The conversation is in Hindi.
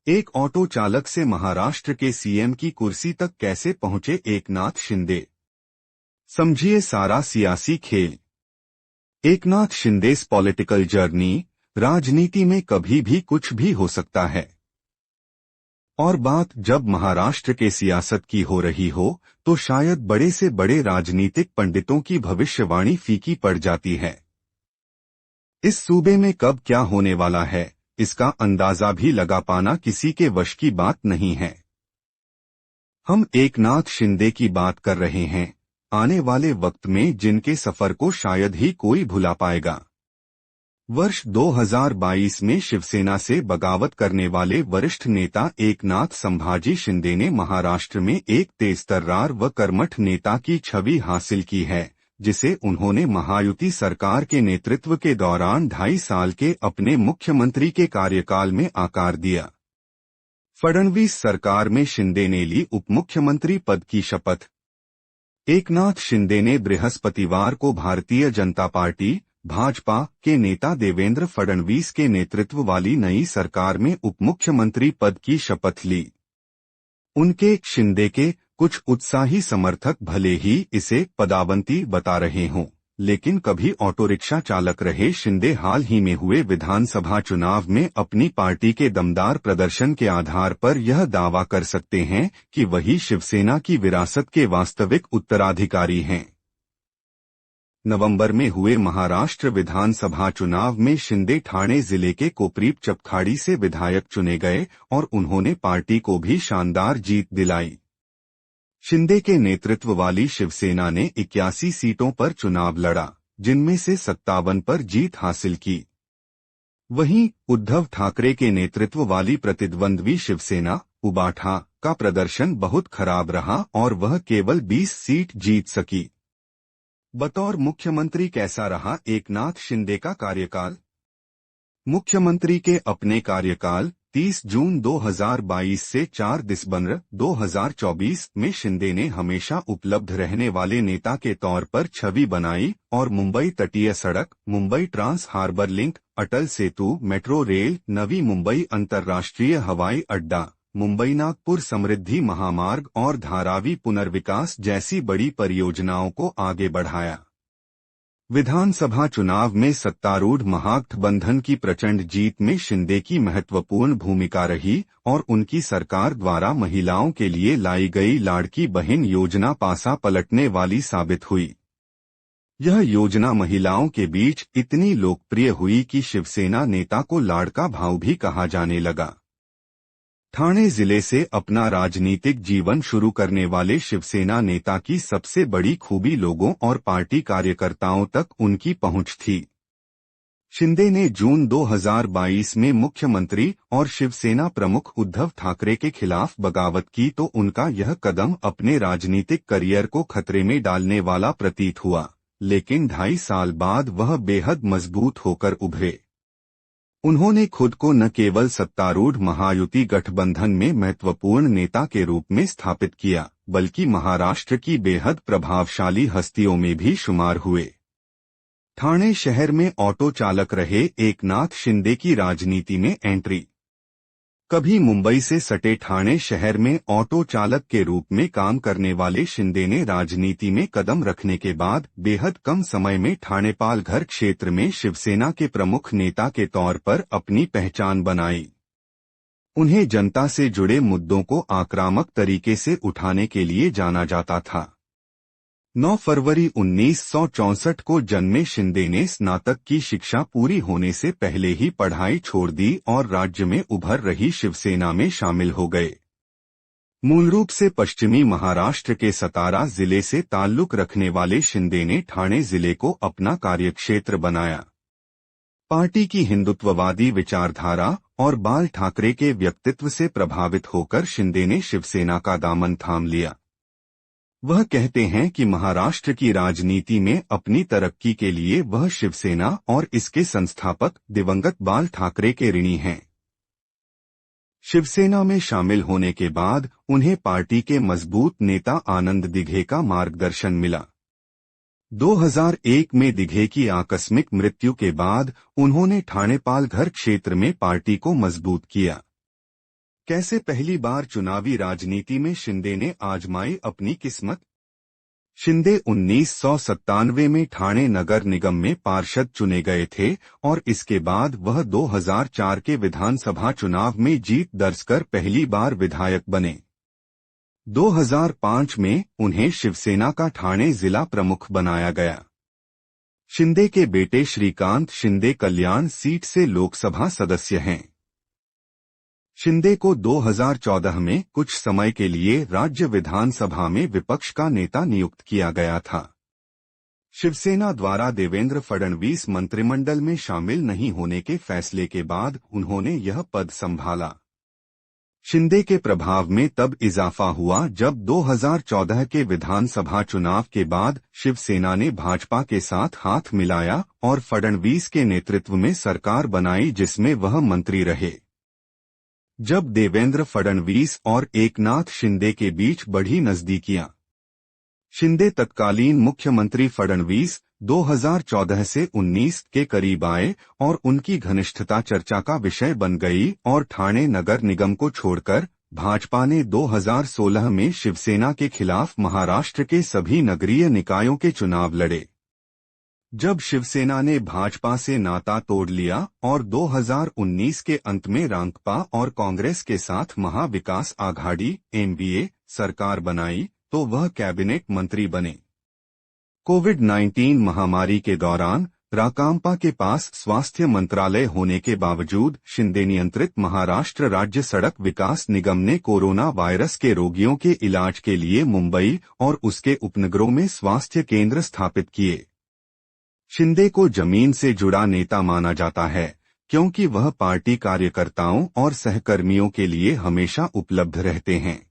एक ऑटो चालक से महाराष्ट्र के सीएम की कुर्सी तक कैसे पहुंचे एकनाथ शिंदे। समझिए सारा सियासी खेल। Eknath Shinde's political journey. राजनीति में कभी भी कुछ भी हो सकता है, और बात जब महाराष्ट्र के सियासत की हो रही हो तो शायद बड़े से बड़े राजनीतिक पंडितों की भविष्यवाणी फीकी पड़ जाती है। इस सूबे में कब क्या होने वाला है, इसका अंदाजा भी लगा पाना किसी के वश की बात नहीं है। हम एकनाथ शिंदे की बात कर रहे हैं, आने वाले वक्त में जिनके सफर को शायद ही कोई भुला पाएगा। वर्ष 2022 में शिवसेना से बगावत करने वाले वरिष्ठ नेता एकनाथ संभाजी शिंदे ने महाराष्ट्र में एक तेजतर्रार व कर्मठ नेता की छवि हासिल की है, जिसे उन्होंने महायुति सरकार के नेतृत्व के दौरान 2.5 साल के अपने मुख्यमंत्री के कार्यकाल में आकार दिया। फडणवीस सरकार में शिंदे ने ली उपमुख्यमंत्री पद की शपथ। एकनाथ शिंदे ने बृहस्पतिवार को भारतीय जनता पार्टी भाजपा के नेता देवेंद्र फडणवीस के नेतृत्व वाली नई सरकार में उपमुख्यमंत्री पद की शपथ ली। उनके शिंदे के कुछ उत्साही समर्थक भले ही इसे पदावंती बता रहे हों, लेकिन कभी ऑटो रिक्शा चालक रहे शिंदे हाल ही में हुए विधानसभा चुनाव में अपनी पार्टी के दमदार प्रदर्शन के आधार पर यह दावा कर सकते हैं कि वही शिवसेना की विरासत के वास्तविक उत्तराधिकारी हैं। नवंबर में हुए महाराष्ट्र विधानसभा चुनाव में शिंदे ठाणे जिले के कोपरीप चपखाड़ी से विधायक चुने गए और उन्होंने पार्टी को भी शानदार जीत दिलाई। शिंदे के नेतृत्व वाली शिवसेना ने 81 सीटों पर चुनाव लड़ा, जिनमें से 57 पर जीत हासिल की। वहीं उद्धव ठाकरे के नेतृत्व वाली प्रतिद्वंद्वी शिवसेना उबाठा का प्रदर्शन बहुत खराब रहा और वह केवल 20 सीट जीत सकी। बतौर मुख्यमंत्री कैसा रहा एकनाथ शिंदे का कार्यकाल। मुख्यमंत्री के अपने कार्यकाल 30 जून 2022 से 4 दिसंबर 2024 में शिंदे ने हमेशा उपलब्ध रहने वाले नेता के तौर पर छवि बनाई और मुंबई तटीय सड़क, Mumbai trans harbour link, Atal Setu, metro rail, Navi Mumbai अंतर्राष्ट्रीय हवाई अड्डा, मुंबई नागपुर समृद्धि महामार्ग और धारावी पुनर्विकास जैसी बड़ी परियोजनाओं को आगे बढ़ाया। विधानसभा चुनाव में सत्तारूढ़ महागठबंधन की प्रचंड जीत में शिंदे की महत्वपूर्ण भूमिका रही और उनकी सरकार द्वारा महिलाओं के लिए लाई गई लाड़की बहन योजना पासा पलटने वाली साबित हुई। यह योजना महिलाओं के बीच इतनी लोकप्रिय हुई कि शिवसेना नेता को लाड़का भाऊ भी कहा जाने लगा। ठाणे जिले से अपना राजनीतिक जीवन शुरू करने वाले शिवसेना नेता की सबसे बड़ी खूबी लोगों और पार्टी कार्यकर्ताओं तक उनकी पहुंच थी। शिंदे ने जून 2022 में मुख्यमंत्री और शिवसेना प्रमुख उद्धव ठाकरे के खिलाफ बगावत की तो उनका यह कदम अपने राजनीतिक करियर को खतरे में डालने वाला प्रतीत हुआ, लेकिन 2.5 साल बाद वह बेहद मजबूत होकर उभरे। उन्होंने खुद को न केवल सत्तारूढ़ महायुति गठबंधन में महत्वपूर्ण नेता के रूप में स्थापित किया, बल्कि महाराष्ट्र की बेहद प्रभावशाली हस्तियों में भी शुमार हुए। ठाणे शहर में ऑटो चालक रहे एकनाथ शिंदे की राजनीति में एंट्री। कभी मुंबई से सटे ठाणे शहर में ऑटो चालक के रूप में काम करने वाले शिंदे ने राजनीति में कदम रखने के बाद बेहद कम समय में ठाणे-पालघर क्षेत्र में शिवसेना के प्रमुख नेता के तौर पर अपनी पहचान बनाई। उन्हें जनता से जुड़े मुद्दों को आक्रामक तरीके से उठाने के लिए जाना जाता था। 9 फरवरी 1964 को जन्मे शिंदे ने स्नातक की शिक्षा पूरी होने से पहले ही पढ़ाई छोड़ दी और राज्य में उभर रही शिवसेना में शामिल हो गए। मूल रूप से पश्चिमी महाराष्ट्र के सतारा जिले से ताल्लुक रखने वाले शिंदे ने ठाणे जिले को अपना कार्यक्षेत्र बनाया। पार्टी की हिंदुत्ववादी विचारधारा और बाल ठाकरे के व्यक्तित्व से प्रभावित होकर शिंदे ने शिवसेना का दामन थाम लिया। वह कहते हैं कि महाराष्ट्र की राजनीति में अपनी तरक्की के लिए वह शिवसेना और इसके संस्थापक दिवंगत बाल ठाकरे के ऋणी हैं। शिवसेना में शामिल होने के बाद उन्हें पार्टी के मजबूत नेता आनंद दिघे का मार्गदर्शन मिला। 2001 में दिघे की आकस्मिक मृत्यु के बाद उन्होंने ठाणे-पालघर क्षेत्र में पार्टी को मजबूत किया। कैसे पहली बार चुनावी राजनीति में शिंदे ने आजमाई अपनी किस्मत। शिंदे 1997 में ठाणे नगर निगम में पार्षद चुने गए थे और इसके बाद वह 2004 के विधानसभा चुनाव में जीत दर्ज कर पहली बार विधायक बने। 2005 में उन्हें शिवसेना का ठाणे जिला प्रमुख बनाया गया। शिंदे के बेटे श्रीकांत शिंदे कल्याण सीट से लोकसभा सदस्य हैं। शिंदे को 2014 में कुछ समय के लिए राज्य विधानसभा में विपक्ष का नेता नियुक्त किया गया था। शिवसेना द्वारा देवेंद्र फडणवीस मंत्रिमंडल में शामिल नहीं होने के फैसले के बाद उन्होंने यह पद संभाला। शिंदे के प्रभाव में तब इजाफा हुआ जब 2014 के विधानसभा चुनाव के बाद शिवसेना ने भाजपा के साथ हाथ मिलाया और फडणवीस के नेतृत्व में सरकार बनाई जिसमें वह मंत्री रहे। जब देवेंद्र फडणवीस और एकनाथ शिंदे के बीच बढ़ी नजदीकियां, शिंदे तत्कालीन मुख्यमंत्री फडणवीस 2014 से 19 के करीब आए और उनकी घनिष्ठता चर्चा का विषय बन गई और ठाणे नगर निगम को छोड़कर भाजपा ने 2016 में शिवसेना के खिलाफ महाराष्ट्र के सभी नगरीय निकायों के चुनाव लड़े। जब शिवसेना ने भाजपा से नाता तोड़ लिया और 2019 के अंत में रांकपा और कांग्रेस के साथ महाविकास आघाड़ी (एनडीए) सरकार बनाई तो वह कैबिनेट मंत्री बने। कोविड-19 महामारी के दौरान राकांपा के पास स्वास्थ्य मंत्रालय होने के बावजूद शिंदे नियंत्रित महाराष्ट्र राज्य सड़क विकास निगम ने कोरोना वायरस के रोगियों के इलाज के लिए मुंबई और उसके उपनगरों में स्वास्थ्य केंद्र स्थापित किए। शिंदे को जमीन से जुड़ा नेता माना जाता है क्योंकि वह पार्टी कार्यकर्ताओं और सहकर्मियों के लिए हमेशा उपलब्ध रहते हैं।